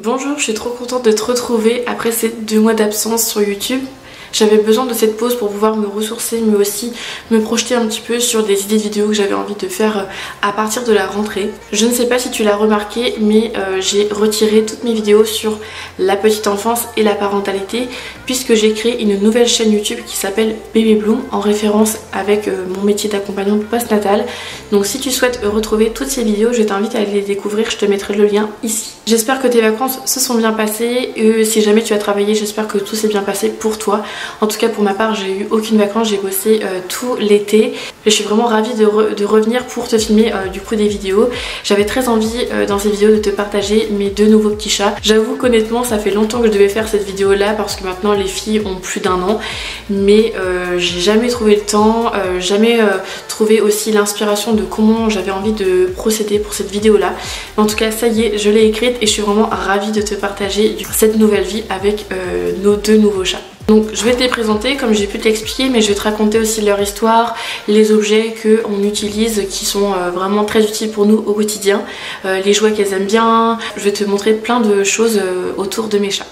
Bonjour, je suis trop contente de te retrouver après ces 2 mois d'absence sur YouTube. J'avais besoin de cette pause pour pouvoir me ressourcer mais aussi me projeter un petit peu sur des idées de vidéos que j'avais envie de faire à partir de la rentrée. Je ne sais pas si tu l'as remarqué mais j'ai retiré toutes mes vidéos sur la petite enfance et la parentalité puisque j'ai créé une nouvelle chaîne YouTube qui s'appelle Baby Bloom en référence avec mon métier d'accompagnante postnatal. Donc si tu souhaites retrouver toutes ces vidéos, je t'invite à aller les découvrir, je te mettrai le lien ici. J'espère que tes vacances se sont bien passées et si jamais tu as travaillé, j'espère que tout s'est bien passé pour toi. En tout cas pour ma part, j'ai eu aucune vacances, j'ai bossé tout l'été et je suis vraiment ravie de revenir pour te filmer du coup des vidéos. J'avais très envie dans ces vidéos de te partager mes 2 nouveaux petits chats. J'avoue qu'honnêtement ça fait longtemps que je devais faire cette vidéo là parce que maintenant les filles ont plus d'1 an mais j'ai jamais trouvé le temps, jamais trouvé aussi l'inspiration de comment j'avais envie de procéder pour cette vidéo là. Mais en tout cas ça y est, je l'ai écrite et je suis vraiment ravie de te partager cette nouvelle vie avec nos 2 nouveaux chats. Donc je vais te les présenter comme j'ai pu t'expliquer mais je vais te raconter aussi leur histoire, les objets qu'on utilise qui sont vraiment très utiles pour nous au quotidien, les jouets qu'elles aiment bien, je vais te montrer plein de choses autour de mes chats.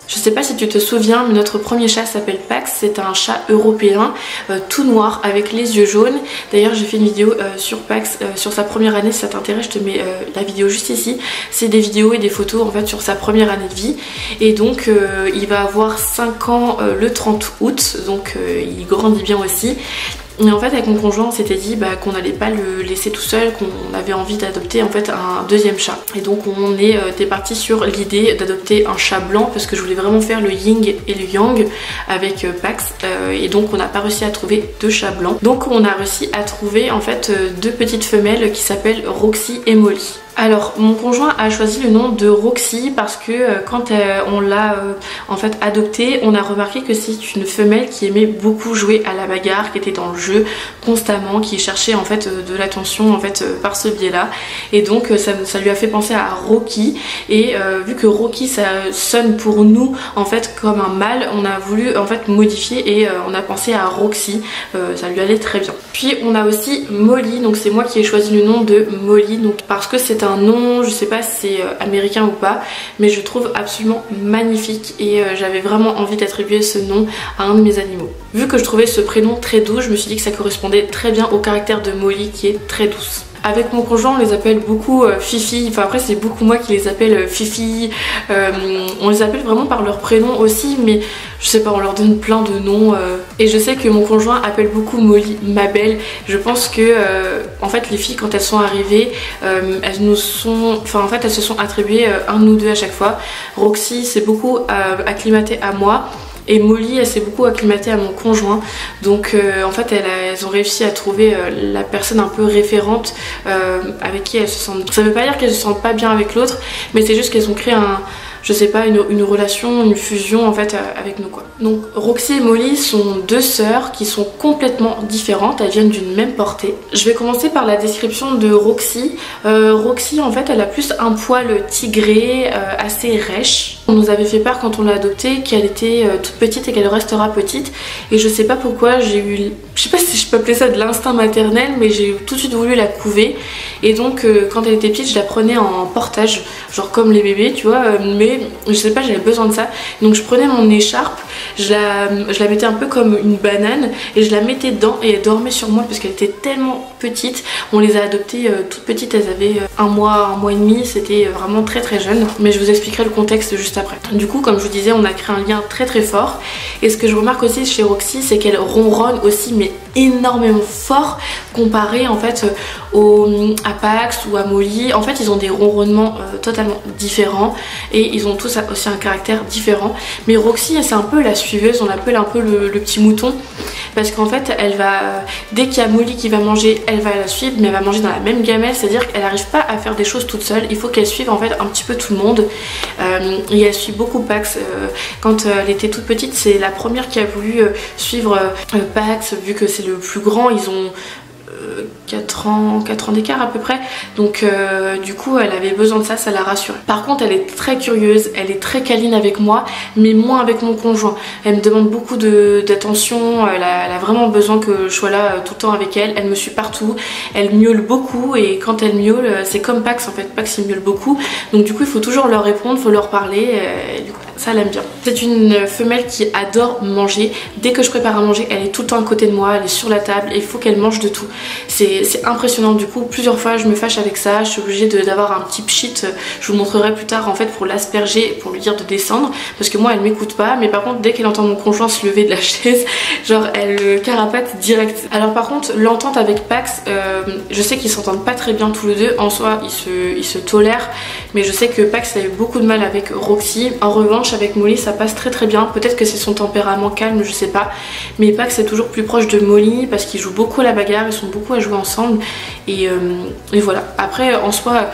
Je sais pas si tu te souviens mais notre premier chat s'appelle Pax, c'est un chat européen tout noir avec les yeux jaunes. D'ailleurs j'ai fait une vidéo sur Pax sur sa première année, si ça t'intéresse je te mets la vidéo juste ici. C'est des vidéos et des photos en fait sur sa première année de vie et donc il va avoir 5 ans le 30 août donc il grandit bien aussi. Et en fait avec mon conjoint on s'était dit qu'on n'allait pas le laisser tout seul, qu'on avait envie d'adopter en fait un 2e chat. Et donc on était parti sur l'idée d'adopter un chat blanc parce que je voulais vraiment faire le yin et le yang avec Pax et donc on n'a pas réussi à trouver 2 chats blancs. Donc on a réussi à trouver en fait 2 petites femelles qui s'appellent Roxy et Molly. Alors mon conjoint a choisi le nom de Roxy parce que quand on l'a en fait adoptée, on a remarqué que c'est une femelle qui aimait beaucoup jouer à la bagarre, qui était dans le jeu constamment, qui cherchait en fait de l'attention en fait par ce biais là et donc ça lui a fait penser à Rocky et vu que Rocky ça sonne pour nous en fait comme un mâle, on a voulu en fait modifier et on a pensé à Roxy, ça lui allait très bien. Puis on a aussi Molly, donc c'est moi qui ai choisi le nom de Molly donc parce que c'est un nom, je sais pas si c'est américain ou pas, mais je trouve absolument magnifique et j'avais vraiment envie d'attribuer ce nom à un de mes animaux. Vu que je trouvais ce prénom très doux, je me suis dit que ça correspondait très bien au caractère de Molly qui est très douce. Avec mon conjoint on les appelle beaucoup Fifi, enfin après c'est beaucoup moi qui les appelle Fifi, on les appelle vraiment par leur prénom aussi mais je sais pas, on leur donne plein de noms et je sais que mon conjoint appelle beaucoup Molly ma belle. Je pense que en fait les filles quand elles sont arrivées elles nous sont, enfin en fait elles se sont attribuées un ou 2 à chaque fois. Roxy s'est beaucoup acclimatée à moi et Molly elle s'est beaucoup acclimatée à mon conjoint donc en fait elles ont réussi à trouver la personne un peu référente avec qui elles se sentent. Ça veut pas dire qu'elles se sentent pas bien avec l'autre mais c'est juste qu'elles ont créé je sais pas, une relation, une fusion en fait avec nous quoi. Donc Roxy et Molly sont 2 sœurs qui sont complètement différentes, elles viennent d'une même portée. Je vais commencer par la description de Roxy. Roxy en fait elle a plus un poil tigré, assez rêche. On nous avait fait part quand on l'a adoptée qu'elle était toute petite et qu'elle restera petite et je sais pas pourquoi j'ai eu, je sais pas si je peux appeler ça de l'instinct maternel mais j'ai tout de suite voulu la couver et donc quand elle était petite je la prenais en portage genre comme les bébés tu vois mais je sais pas j'avais besoin de ça donc je prenais mon écharpe, je la mettais un peu comme une banane et je la mettais dedans et elle dormait sur moi parce qu'elle était tellement petite. On les a adoptées toutes petites, elles avaient 1 mois et demi, c'était vraiment très très jeune mais je vous expliquerai le contexte juste après. Du coup comme je vous disais on a créé un lien très très fort et ce que je remarque aussi chez Roxy c'est qu'elle ronronne aussi mais énormément fort comparé en fait à Pax ou à Molly. En fait ils ont des ronronnements totalement différents et ils ont tous aussi un caractère différent mais Roxy c'est un peu la suiveuse, on l'appelle un peu le petit mouton parce qu'en fait elle va, dès qu'il y a Molly qui va manger, elle va la suivre, mais elle va manger dans la même gamelle, c'est-à-dire qu'elle n'arrive pas à faire des choses toute seule, il faut qu'elle suive en fait un petit peu tout le monde. Et elle suit beaucoup Pax. Quand elle était toute petite, c'est la première qui a voulu suivre Pax, vu que c'est le plus grand, ils ont 4 ans d'écart à peu près, donc du coup elle avait besoin de ça, ça l'a rassurée. Par contre elle est très curieuse, elle est très câline avec moi, mais moins avec mon conjoint. Elle me demande beaucoup d'attention, elle a vraiment besoin que je sois là tout le temps avec elle. Elle me suit partout, elle miaule beaucoup, et quand elle miaule, c'est comme Pax en fait, Pax il miaule beaucoup, donc du coup il faut toujours leur répondre, il faut leur parler, du coup ça elle aime bien. C'est une femelle qui adore manger. Dès que je prépare à manger, elle est tout le temps à côté de moi, elle est sur la table et il faut qu'elle mange de tout. C'est impressionnant. Du coup plusieurs fois je me fâche avec ça, je suis obligée d'avoir un petit pchit, je vous montrerai plus tard en fait, pour l'asperger, pour lui dire de descendre, parce que moi elle m'écoute pas, mais par contre dès qu'elle entend mon conjoint se lever de la chaise, genre elle carapate direct. Alors par contre l'entente avec Pax, je sais qu'ils s'entendent pas très bien tous les deux, en soi ils se tolèrent, mais je sais que Pax a eu beaucoup de mal avec Roxy. En revanche avec Molly ça passe très bien, peut-être que c'est son tempérament calme, je sais pas, mais Pax est toujours plus proche de Molly parce qu'ils jouent beaucoup à la bagarre, ils sont beaucoup à jouer ensemble, et voilà. Après en soi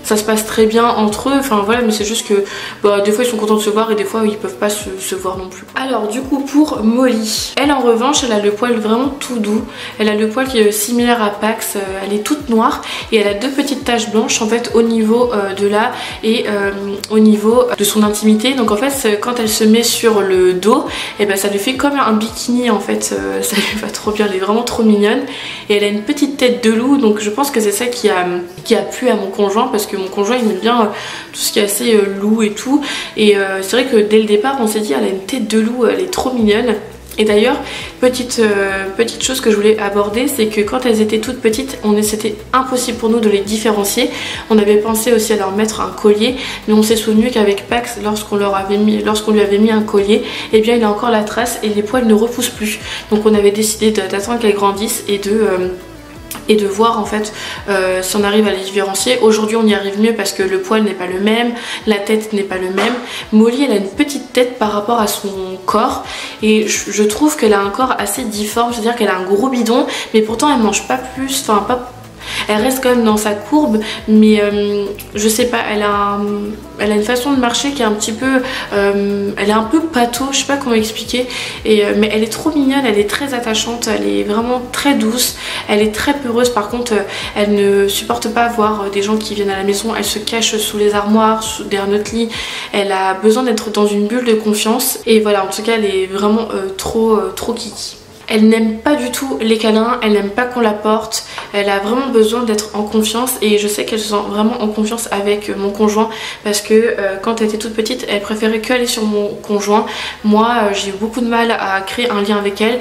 ça se passe très bien entre eux, enfin voilà, mais c'est juste que bah, des fois ils sont contents de se voir et des fois ils peuvent pas se voir non plus. Alors du coup pour Molly, elle en revanche elle a le poil vraiment tout doux, elle a le poil qui est similaire à Pax, elle est toute noire et elle a deux petites taches blanches en fait au niveau de là et au niveau de son intimité. Donc en fait quand elle se met sur le dos, et ben ça lui fait comme un bikini en fait, ça lui va trop bien, elle est vraiment trop mignonne et elle a une petite tête de loup, donc je pense que c'est ça qui a plu à mon conjoint, parce que mon conjoint il aime bien tout ce qui est assez loup et tout, et c'est vrai que dès le départ on s'est dit elle a une tête de loup, elle est trop mignonne. Et d'ailleurs, petite chose que je voulais aborder, c'est que quand elles étaient toutes petites, c'était impossible pour nous de les différencier. On avait pensé aussi à leur mettre un collier, mais on s'est souvenu qu'avec Pax, lorsqu'on lui avait mis un collier, eh bien il a encore la trace et les poils ne repoussent plus. Donc on avait décidé d'attendre qu'elles grandissent et de voir en fait si on arrive à les différencier. Aujourd'hui on y arrive mieux parce que le poil n'est pas le même, la tête n'est pas le même. Molly elle a une petite tête par rapport à son corps et je trouve qu'elle a un corps assez difforme, c'est-à-dire qu'elle a un gros bidon mais pourtant elle mange pas plus, enfin pas... Elle reste quand même dans sa courbe, mais je sais pas, elle a une façon de marcher qui est un petit peu... elle est un peu pâteau, je sais pas comment expliquer, mais elle est trop mignonne, elle est très attachante, elle est vraiment très douce, elle est très peureuse. Par contre, elle ne supporte pas voir des gens qui viennent à la maison, elle se cache sous les armoires, derrière notre lit, elle a besoin d'être dans une bulle de confiance, et voilà, en tout cas elle est vraiment trop kiki. Elle n'aime pas du tout les câlins, elle n'aime pas qu'on la porte, elle a vraiment besoin d'être en confiance et je sais qu'elle se sent vraiment en confiance avec mon conjoint parce que quand elle était toute petite elle préférait qu'aller sur mon conjoint. Moi j'ai eu beaucoup de mal à créer un lien avec elle.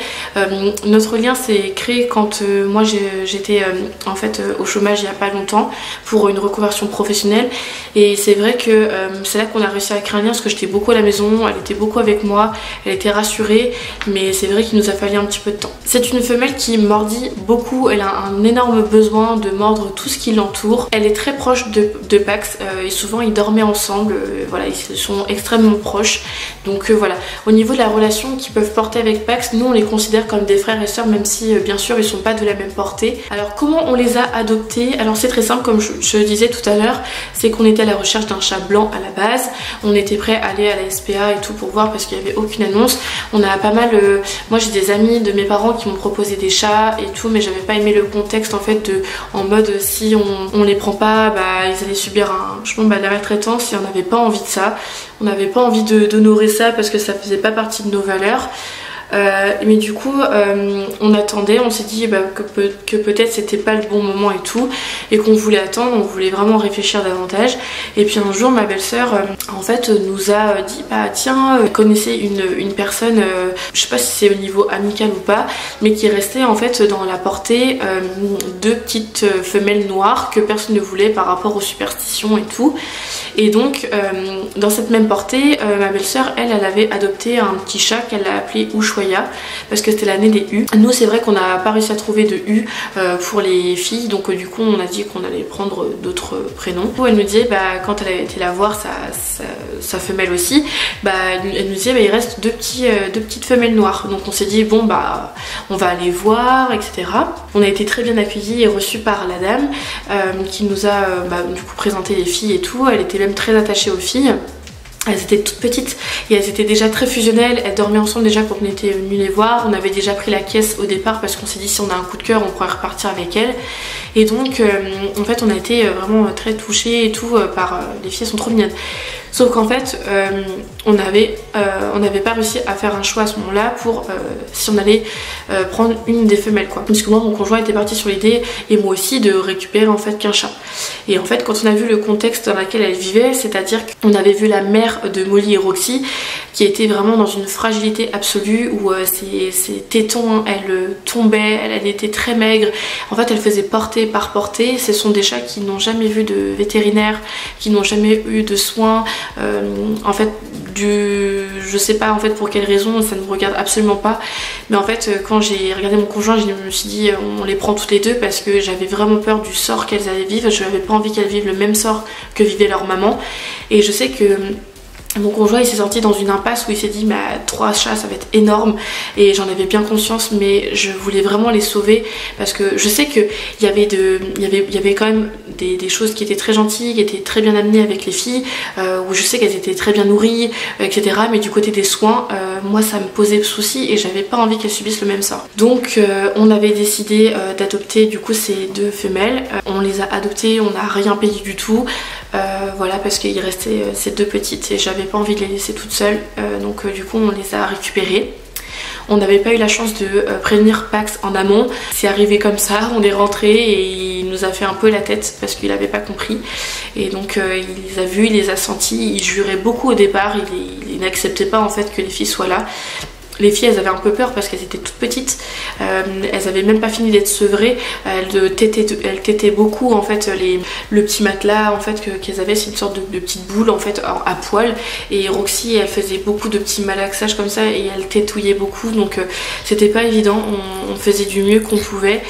Notre lien s'est créé quand moi j'étais en fait au chômage il n'y a pas longtemps pour une reconversion professionnelle et c'est vrai que c'est là qu'on a réussi à créer un lien parce que j'étais beaucoup à la maison, elle était beaucoup avec moi, elle était rassurée, mais c'est vrai qu'il nous a fallu un petit peu de temps. C'est une femelle qui mordit beaucoup, elle a un énorme besoin de mordre tout ce qui l'entoure. Elle est très proche de Pax et souvent ils dormaient ensemble, voilà, ils sont extrêmement proches. Donc voilà, au niveau de la relation qu'ils peuvent porter avec Pax, nous on les considère comme des frères et sœurs, même si bien sûr ils sont pas de la même portée. Alors comment on les a adoptés? Alors c'est très simple, comme je disais tout à l'heure, c'est qu'on était à la recherche d'un chat blanc à la base, on était prêt à aller à la SPA et tout pour voir parce qu'il n'y avait aucune annonce. On a pas mal, moi j'ai des amis de mes parents qui m'ont proposé des chats et tout, mais j'avais pas aimé le contexte en fait en mode si on les prend pas, bah ils allaient subir la maltraitance et on n'avait pas envie de ça, on n'avait pas envie d'honorer ça parce que ça faisait pas partie de nos valeurs. Mais du coup on attendait, on s'est dit que peut-être c'était pas le bon moment et tout, et qu'on voulait attendre, on voulait vraiment réfléchir davantage. Et puis un jour ma belle-sœur en fait nous a dit bah tiens, vous connaissez une personne, je sais pas si c'est au niveau amical ou pas, mais qui restait en fait dans la portée deux petites femelles noires que personne ne voulait par rapport aux superstitions et tout. Et donc dans cette même portée ma belle-sœur elle avait adopté un petit chat qu'elle a appelé Ouche Ushuaïa parce que c'était l'année des U. Nous c'est vrai qu'on n'a pas réussi à trouver de U pour les filles, donc du coup on a dit qu'on allait prendre d'autres prénoms. Du coup, elle nous disait quand elle avait été la voir sa femelle aussi, elle nous disait il reste deux petites femelles noires. Donc on s'est dit bon on va aller voir, etc. On a été très bien accueillis et reçus par la dame qui nous a du coup présenté les filles et tout. Elle était même très attachée aux filles. Elles étaient toutes petites et elles étaient déjà très fusionnelles, elles dormaient ensemble déjà quand on était venu les voir. On avait déjà pris la caisse au départ parce qu'on s'est dit si on a un coup de cœur on pourrait repartir avec elles. Et donc en fait on a été vraiment très touchés et tout par les filles, elles sont trop mignonnes. Sauf qu'en fait on n'avait pas réussi à faire un choix à ce moment-là pour si on allait prendre une des femelles quoi. Parce que moi mon conjoint était parti sur l'idée et moi aussi de récupérer en fait qu'un chat. Et en fait quand on a vu le contexte dans lequel elle vivait, c'est-à-dire qu'on avait vu la mère de Molly et Roxy qui était vraiment dans une fragilité absolue où ses tétons elle tombait, elle était très maigre, en fait elle faisait portée par portée. Ce sont des chats qui n'ont jamais vu de vétérinaire, qui n'ont jamais eu de soins, en fait je sais pas en fait pour quelle raison, ça ne me regarde absolument pas, mais en fait quand j'ai regardé mon conjoint je me suis dit on les prend toutes les deux parce que j'avais vraiment peur du sort qu'elles allaient vivre. Je n'avais pas envie qu'elles vivent le même sort que vivait leur maman, et je sais que mon conjoint il s'est senti dans une impasse où il s'est dit 3 chats ça va être énorme, et j'en avais bien conscience, mais je voulais vraiment les sauver parce que je sais qu'il y avait quand même des choses qui étaient très gentilles, qui étaient très bien amenées avec les filles, où je sais qu'elles étaient très bien nourries, etc. Mais du côté des soins, moi ça me posait souci et j'avais pas envie qu'elles subissent le même sort. Donc on avait décidé d'adopter du coup ces 2 femelles. On les a adoptées, on n'a rien payé du tout. Voilà, parce qu'il restait ces 2 petites et j'avais pas envie de les laisser toutes seules, donc du coup on les a récupérées. On n'avait pas eu la chance de prévenir Pax en amont, c'est arrivé comme ça, on est rentré et il nous a fait un peu la tête parce qu'il n'avait pas compris, et donc il les a vus, il les a sentis, il jurait beaucoup au départ, il n'acceptait pas en fait que les filles soient là. Les filles elles avaient un peu peur parce qu'elles étaient toutes petites, elles avaient même pas fini d'être sevrées, elles tétaient beaucoup en fait, le petit matelas en fait qu'elles avaient, c'est une sorte de petite boule en fait à poil, et Roxy elle faisait beaucoup de petits malaxages comme ça et elle tétouillait beaucoup, donc c'était pas évident, on faisait du mieux qu'on pouvait.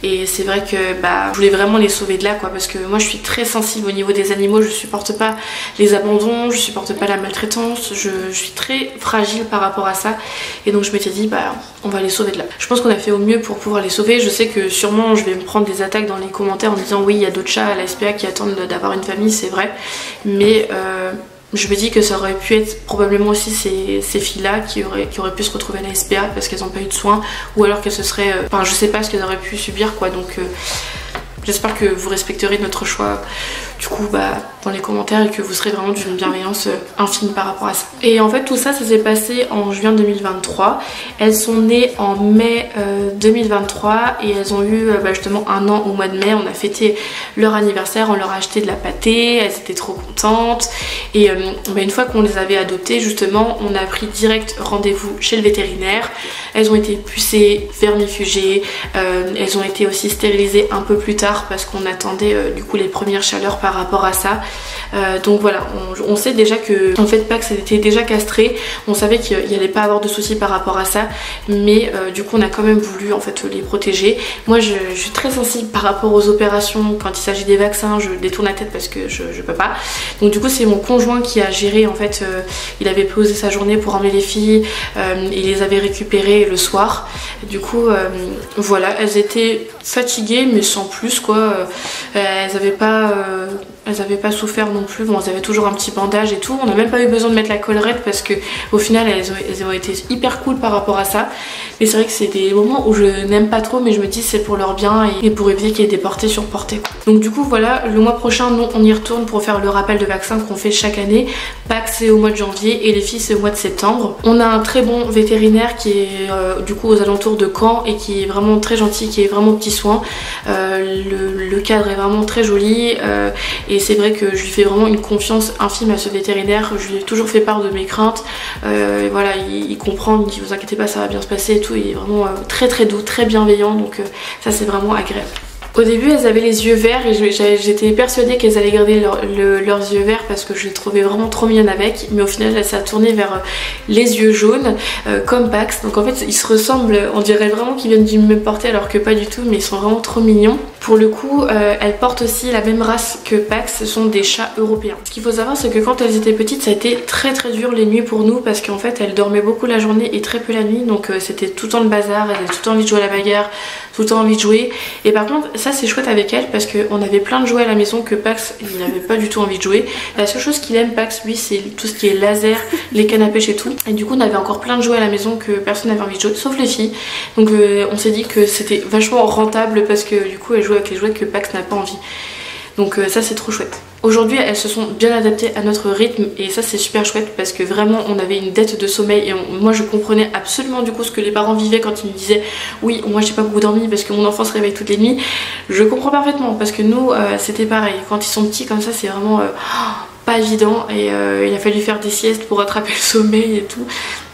Et c'est vrai que je voulais vraiment les sauver de là quoi, parce que moi je suis très sensible au niveau des animaux, je supporte pas les abandons, je supporte pas la maltraitance, je suis très fragile par rapport à ça, et donc je m'étais dit on va les sauver de là. Je pense qu'on a fait au mieux pour pouvoir les sauver. Je sais que sûrement je vais me prendre des attaques dans les commentaires en me disant oui il y a d'autres chats à la SPA qui attendent d'avoir une famille, c'est vrai, mais je me dis que ça aurait pu être probablement aussi ces filles-là qui auraient pu se retrouver à la SPA parce qu'elles n'ont pas eu de soins, ou alors qu'elles se seraient... Enfin, je sais pas ce qu'elles auraient pu subir, quoi. Donc, j'espère que vous respecterez notre choix, du coup, dans les commentaires, et que vous serez vraiment d'une bienveillance infime par rapport à ça. Et en fait, tout ça, ça s'est passé en juin 2023. Elles sont nées en mai 2023 et elles ont eu justement 1 an au mois de mai. On a fêté leur anniversaire, on leur a acheté de la pâtée, elles étaient trop contentes. Et une fois qu'on les avait adoptées, justement, on a pris direct rendez-vous chez le vétérinaire. Elles ont été pucées, vermifugées, elles ont été aussi stérilisées un peu plus tard parce qu'on attendait du coup les premières chaleurs par rapport à ça. Donc voilà, on sait déjà que en fait Pax était déjà castrée, on savait qu'il n'y allait pas avoir de soucis par rapport à ça, mais du coup on a quand même voulu en fait les protéger. Moi je suis très sensible par rapport aux opérations, quand il s'agit des vaccins je détourne la tête parce que je peux pas. Donc du coup c'est mon conjoint qui a géré en fait, il avait posé sa journée pour emmener les filles, il les avait récupérées le soir. Du coup voilà, elles étaient fatiguées mais sans plus quoi, elles avaient pas souffert non plus. Bon, elles avaient toujours un petit bandage et tout, on n'a même pas eu besoin de mettre la collerette parce que au final elles ont été hyper cool par rapport à ça. Mais c'est vrai que c'est des moments où je n'aime pas trop, mais je me dis c'est pour leur bien et pour éviter qu'il y ait des portées sur portées. Donc du coup voilà, le mois prochain nous on y retourne pour faire le rappel de vaccin qu'on fait chaque année. Pax c'est au mois de janvier et les filles c'est au mois de septembre. On a un très bon vétérinaire qui est du coup aux alentours de Caen et qui est vraiment très gentil, qui est vraiment petit soin. Le cadre est vraiment très joli, et c'est vrai que je lui fais vraiment une confiance infime à ce vétérinaire. Je lui ai toujours fait part de mes craintes, voilà, il comprend, il me dit vous inquiétez pas ça va bien se passer et tout. Il est vraiment très très doux, très bienveillant, donc ça c'est vraiment agréable. Au début elles avaient les yeux verts et j'étais persuadée qu'elles allaient garder leurs yeux verts parce que je les trouvais vraiment trop mignonnes avec, mais au final ça a tourné vers les yeux jaunes comme Pax. Donc en fait ils se ressemblent, on dirait vraiment qu'ils viennent du même portée alors que pas du tout, mais ils sont vraiment trop mignons. Pour le coup elles portent aussi la même race que Pax, ce sont des chats européens. Ce qu'il faut savoir c'est que quand elles étaient petites ça a été très dur les nuits pour nous parce qu'en fait elles dormaient beaucoup la journée et très peu la nuit, donc c'était tout le temps le bazar, elles avaient tout le temps envie de jouer à la bagarre, tout le temps envie de jouer. Et par contre ça c'est chouette avec elle parce qu'on avait plein de jouets à la maison que Pax il n'avait pas du tout envie de jouer. La seule chose qu'il aime Pax lui c'est tout ce qui est laser, les cannes à pêche et tout, et du coup on avait encore plein de jouets à la maison que personne n'avait envie de jouer sauf les filles, donc on s'est dit que c'était vachement rentable parce que du coup elles jouent avec les jouets que Pax n'a pas envie. Donc ça c'est trop chouette. Aujourd'hui elles se sont bien adaptées à notre rythme et ça c'est super chouette parce que vraiment on avait une dette de sommeil et moi je comprenais absolument du coup ce que les parents vivaient quand ils me disaient oui moi j'ai pas beaucoup dormi parce que mon enfant se réveille toutes les nuits. Je comprends parfaitement parce que nous c'était pareil, quand ils sont petits comme ça c'est vraiment pas évident et il a fallu faire des siestes pour rattraper le sommeil et tout.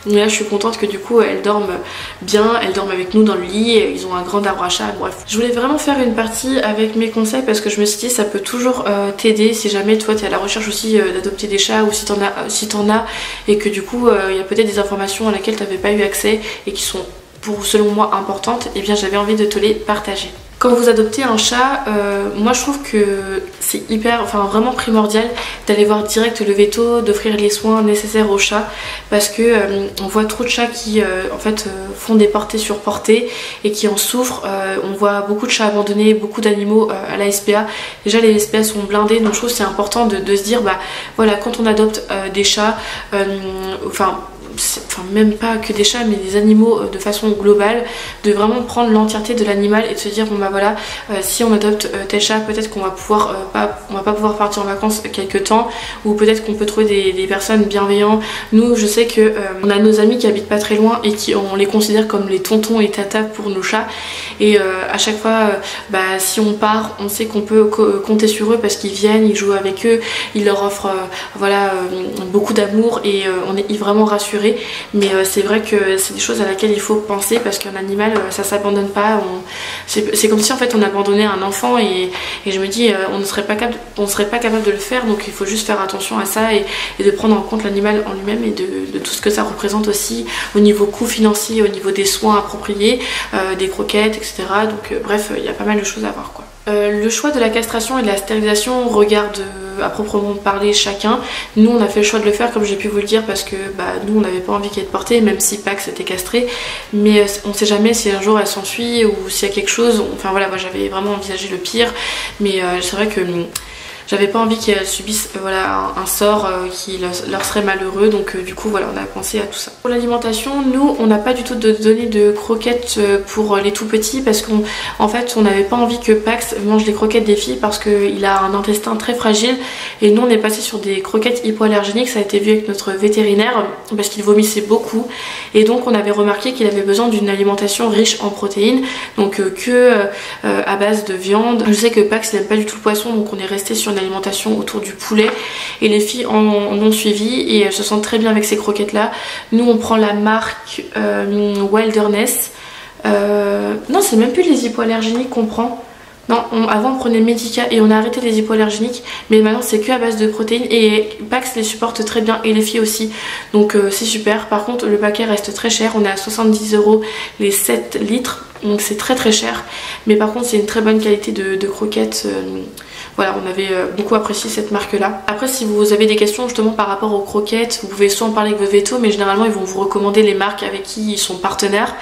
Mais là je suis contente que du coup elles dorment bien, elles dorment avec nous dans le lit, ils ont un grand arbre à chat, bref. Je voulais vraiment faire une partie avec mes conseils parce que je me suis dit ça peut toujours t'aider si jamais toi t'es à la recherche aussi d'adopter des chats ou si t'en as et que du coup il y a peut-être des informations à laquelle t'avais pas eu accès et qui sont selon moi importantes, et bien j'avais envie de te les partager. Quand vous adoptez un chat, moi je trouve que c'est vraiment primordial d'aller voir direct le véto, d'offrir les soins nécessaires au chat parce que on voit trop de chats qui font des portées sur portées et qui en souffrent. On voit beaucoup de chats abandonnés, beaucoup d'animaux à la SPA. Déjà les SPA sont blindés, donc je trouve que c'est important de se dire voilà, quand on adopte des chats, même pas que des chats mais des animaux de façon globale, de vraiment prendre l'entièreté de l'animal et de se dire bon bah voilà, si on adopte tel chat peut-être qu'on va pouvoir on va pas pouvoir partir en vacances quelques temps, ou peut-être qu'on peut trouver des personnes bienveillantes. Nous je sais que on a nos amis qui habitent pas très loin et on les considère comme les tontons et tatas pour nos chats, et à chaque fois si on part on sait qu'on peut compter sur eux parce qu'ils viennent, ils jouent avec eux, ils leur offrent beaucoup d'amour et on est vraiment rassurés. Mais c'est vrai que c'est des choses à laquelle il faut penser parce qu'un animal ça s'abandonne pas, c'est comme si en fait on abandonnait un enfant, et je me dis on ne serait pas capable de le faire, donc il faut juste faire attention à ça et de prendre en compte l'animal en lui-même et de tout ce que ça représente aussi au niveau coût financier, au niveau des soins appropriés, des croquettes, etc. Donc bref, il y a pas mal de choses à voir quoi. Le choix de la castration et de la stérilisation regarde à proprement parler chacun. Nous on a fait le choix de le faire comme j'ai pu vous le dire parce que nous on n'avait pas envie qu'elle ait portée, même si Pax était castrée, mais on sait jamais si un jour elle s'enfuit ou s'il y a quelque chose. Enfin voilà, moi j'avais vraiment envisagé le pire, mais c'est vrai que j'avais pas envie qu'elles subissent un sort qui leur serait malheureux, donc du coup voilà, on a pensé à tout ça. Pour l'alimentation, nous on n'a pas du tout donné de croquettes pour les tout petits parce qu'en fait on n'avait pas envie que Pax mange les croquettes des filles parce qu'il a un intestin très fragile, et nous on est passé sur des croquettes hypoallergéniques. Ça a été vu avec notre vétérinaire parce qu'il vomissait beaucoup, et donc on avait remarqué qu'il avait besoin d'une alimentation riche en protéines, donc à base de viande. Je sais que Pax il n'aime pas du tout le poisson, donc on est resté sur une alimentation autour du poulet, et les filles en ont suivi et elles se sentent très bien avec ces croquettes là. Nous on prend la marque Wilderness, non c'est même plus les hypoallergéniques qu'on prend. Non, avant on prenait Medica et on a arrêté les hypoallergéniques, mais maintenant c'est que à base de protéines, et Pax les supporte très bien et les filles aussi, donc c'est super. Par contre le paquet reste très cher, on est à 70 € les 7 litres, donc c'est très cher, mais par contre c'est une très bonne qualité de croquettes. Voilà, on avait beaucoup apprécié cette marque là. Après si vous avez des questions justement par rapport aux croquettes, vous pouvez soit en parler avec vos vétos, mais généralement ils vont vous recommander les marques avec qui ils sont partenaires.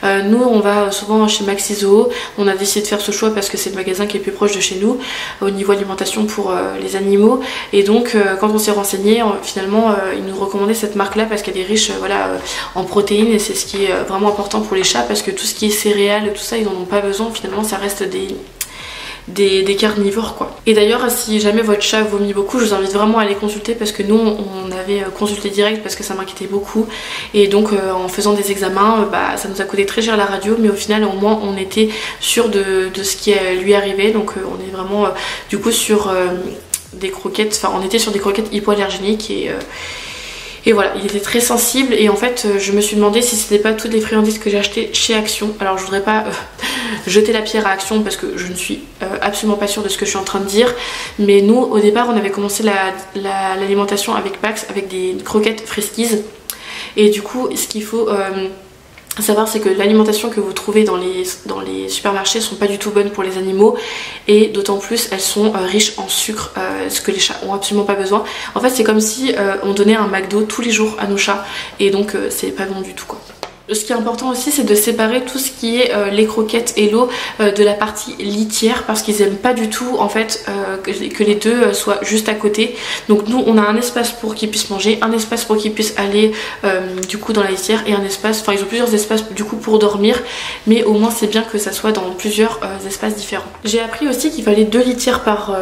Nous on va souvent chez Maxi Zoo, on a décidé de faire ce choix parce que c'est le magasin qui est plus proche de chez nous au niveau alimentation pour les animaux, et donc quand on s'est renseigné finalement ils nous recommandaient cette marque là parce qu'elle est riche en protéines, et c'est ce qui est vraiment important pour les chats parce que tout ce qui est céréales, tout ça ils n'en ont pas besoin, finalement ça reste des carnivores quoi. Et d'ailleurs si jamais votre chat vomit beaucoup, je vous invite vraiment à les consulter parce que nous on avait consulté direct parce que ça m'inquiétait beaucoup, et donc en faisant des examens ça nous a coûté très cher la radio, mais au final au moins on était sûr de ce qui lui arrivait, donc on est vraiment du coup sur des croquettes, on était sur des croquettes hypoallergéniques, Et voilà, il était très sensible et en fait je me suis demandé si c'était pas toutes les friandises que j'ai achetées chez Action. Alors je voudrais pas jeter la pierre à Action parce que je ne suis absolument pas sûre de ce que je suis en train de dire, mais nous au départ on avait commencé l'alimentation avec Pax avec des croquettes Friskies et du coup ce qu'il faut savoir, c'est que l'alimentation que vous trouvez dans les supermarchés sont pas du tout bonnes pour les animaux et d'autant plus elles sont riches en sucre, ce que les chats ont absolument pas besoin. En fait c'est comme si on donnait un McDo tous les jours à nos chats et donc c'est pas bon du tout quoi. Ce qui est important aussi c'est de séparer tout ce qui est les croquettes et l'eau de la partie litière parce qu'ils aiment pas du tout en fait que les deux soient juste à côté. Donc nous on a un espace pour qu'ils puissent manger, un espace pour qu'ils puissent aller du coup dans la litière et un espace, enfin ils ont plusieurs espaces du coup pour dormir, mais au moins c'est bien que ça soit dans plusieurs espaces différents. J'ai appris aussi qu'il fallait 2 litières par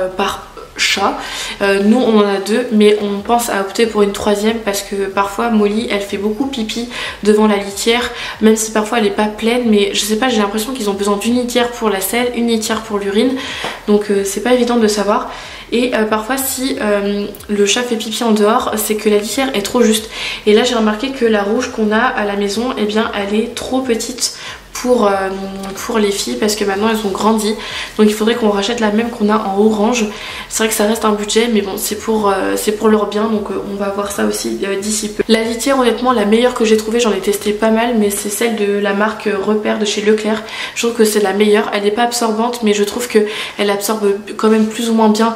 chat. Nous on en a 2 mais on pense à opter pour une 3e parce que parfois Molly elle fait beaucoup pipi devant la litière, même si parfois elle est pas pleine, mais je sais pas, j'ai l'impression qu'ils ont besoin d'une litière pour la selle, une litière pour l'urine, donc c'est pas évident de savoir. Et parfois si le chat fait pipi en dehors, c'est que la litière est trop juste. Et là j'ai remarqué que la rouge qu'on a à la maison, eh bien elle est trop petite pour les filles parce que maintenant elles ont grandi, donc il faudrait qu'on rachète la même qu'on a en orange. C'est vrai que ça reste un budget mais bon c'est pour leur bien, donc on va voir ça aussi d'ici peu. La litière honnêtement la meilleure que j'ai trouvée, j'en ai testé pas mal, mais c'est celle de la marque Repère de chez Leclerc. Je trouve que c'est la meilleure, elle n'est pas absorbante mais je trouve qu'elle absorbe quand même plus ou moins bien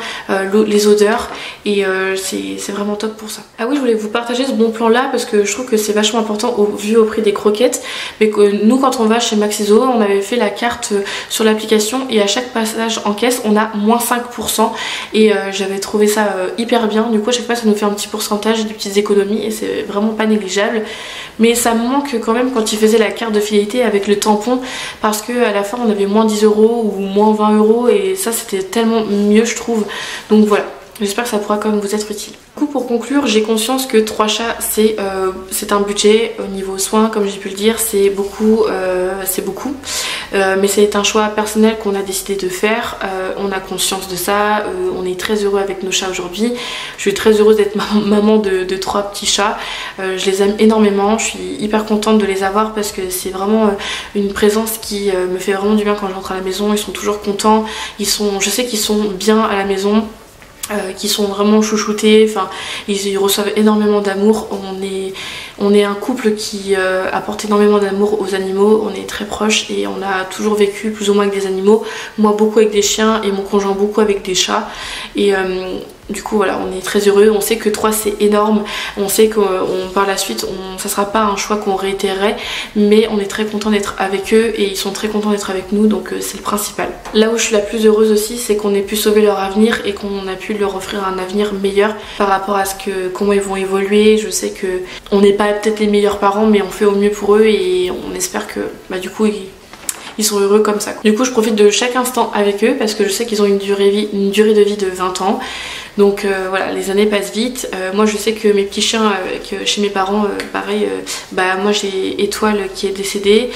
les odeurs et c'est vraiment top pour ça. Ah oui, je voulais vous partager ce bon plan là parce que je trouve que c'est vachement important vu au prix des croquettes, mais que nous quand on va chez Maxiso, on avait fait la carte sur l'application et à chaque passage en caisse on a moins 5% et j'avais trouvé ça hyper bien. Du coup à chaque fois ça nous fait un petit pourcentage, des petites économies et c'est vraiment pas négligeable, mais ça me manque quand même quand ils faisaient la carte de fidélité avec le tampon parce que à la fin on avait moins 10 € ou moins 20 € et ça c'était tellement mieux je trouve, donc voilà. J'espère que ça pourra quand même vous être utile. Du coup pour conclure, j'ai conscience que 3 chats c'est un budget au niveau soins, comme j'ai pu le dire, c'est beaucoup, mais c'est un choix personnel qu'on a décidé de faire, on a conscience de ça, on est très heureux avec nos chats aujourd'hui. Je suis très heureuse d'être maman de 3 petits chats, je les aime énormément, je suis hyper contente de les avoir parce que c'est vraiment une présence qui me fait vraiment du bien quand je rentre à la maison. Ils sont toujours contents, je sais qu'ils sont bien à la maison. Qui sont vraiment chouchoutés, enfin ils reçoivent énormément d'amour. On est un couple qui apporte énormément d'amour aux animaux, on est très proches et on a toujours vécu plus ou moins avec des animaux, moi beaucoup avec des chiens et mon conjoint beaucoup avec des chats et du coup voilà, on est très heureux, on sait que 3 c'est énorme, on sait que par la suite ça sera pas un choix qu'on réitérerait, mais on est très content d'être avec eux et ils sont très contents d'être avec nous, donc c'est le principal. Là où je suis la plus heureuse aussi, c'est qu'on ait pu sauver leur avenir et qu'on a pu leur offrir un avenir meilleur par rapport à comment ils vont évoluer. Je sais que on n'est pas peut-être les meilleurs parents mais on fait au mieux pour eux et on espère que du coup ils sont heureux comme ça. Du coup je profite de chaque instant avec eux parce que je sais qu'ils ont une durée de vie de 20 ans. Donc voilà, les années passent vite. Moi je sais que mes petits chiens, chez mes parents, pareil, moi j'ai Étoile qui est décédée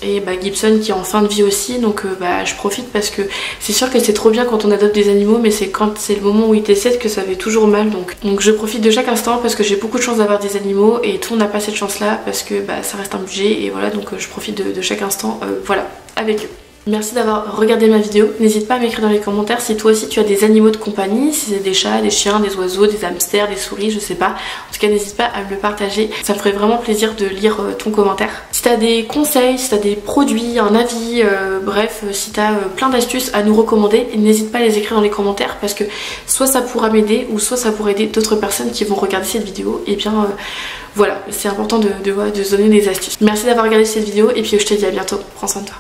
et Gibson qui est en fin de vie aussi. Donc je profite parce que c'est sûr que c'est trop bien quand on adopte des animaux, mais c'est quand c'est le moment où ils décèdent que ça fait toujours mal. Donc je profite de chaque instant parce que j'ai beaucoup de chance d'avoir des animaux et tout le monde n'a pas cette chance là parce que ça reste un budget et voilà, donc je profite de chaque instant voilà, avec eux. Merci d'avoir regardé ma vidéo, n'hésite pas à m'écrire dans les commentaires si toi aussi tu as des animaux de compagnie, si c'est des chats, des chiens, des oiseaux, des hamsters, des souris, je sais pas. En tout cas n'hésite pas à me le partager, ça me ferait vraiment plaisir de lire ton commentaire. Si t'as des conseils, si t'as des produits, un avis, bref, si t'as plein d'astuces à nous recommander, n'hésite pas à les écrire dans les commentaires parce que soit ça pourra m'aider ou soit ça pourrait aider d'autres personnes qui vont regarder cette vidéo. Et bien voilà, c'est important de se donner des astuces. Merci d'avoir regardé cette vidéo et puis je te dis à bientôt, prends soin de toi.